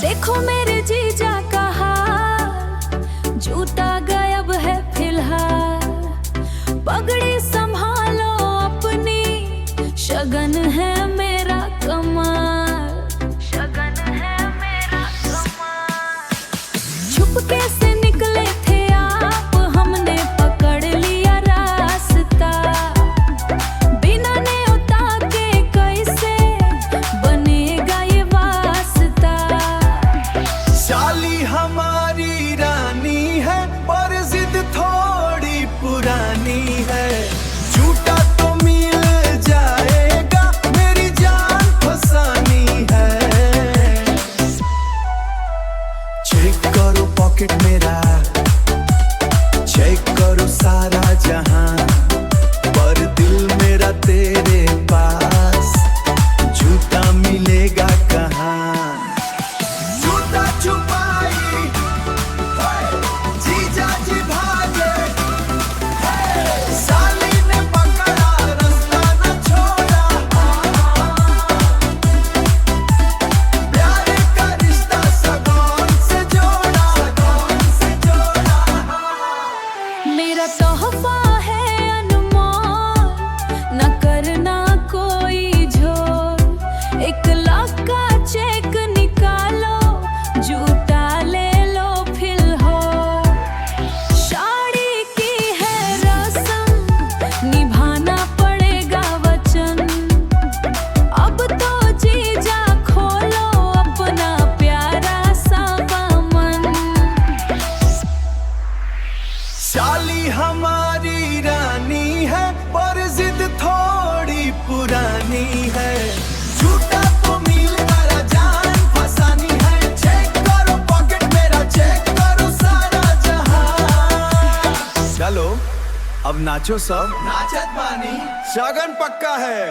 देखो मेरे जीजा का हाल, जूता गायब है फिलहाल। पगड़ी संभालो अपनी, शगन है मेरा कमाल, शगन है मेरा कमाल। छुपके से निकले थे आप, हमने पकड़ लिया रास्ता। बिना न्योता के कैसे बनेगा ये वास्ता। साली हमारी रानी है पर जिद थोड़ी पुरानी है। झूठा तो मिल जाएगा, मेरी जान फसानी है। चेक करो पॉकेट मेरा, चेक करो सारा जहां, पर दिल मेरा तेरे पास, झूठा मिलेगा कहाँ। जूता छुपाई, जीजा जी भागे, साली ने पकड़ा रास्ता न छोड़ा। प्यार का रिश्ता सगोन से जोड़ा, सगोन से जोड़ा। मेरा तोहफा है अनमोल, न करना कोई झोल। 1 लाख का चेक निकालो, जूता ले लो फिलहाल। शादी की है रस्म, निभाना पड़ेगा वचन। अब तो जीजा खोलो अपना प्यारा सा दामन। साली हमारी रानी है पर जिद थोड़ी पुरानी है। झूठा तो मिल मेरा जान फसानी है। चेक करो पॉकेट मेरा, चेक करो सारा जहां। चलो अब नाचो सब, नाचत बानी, शगन पक्का है।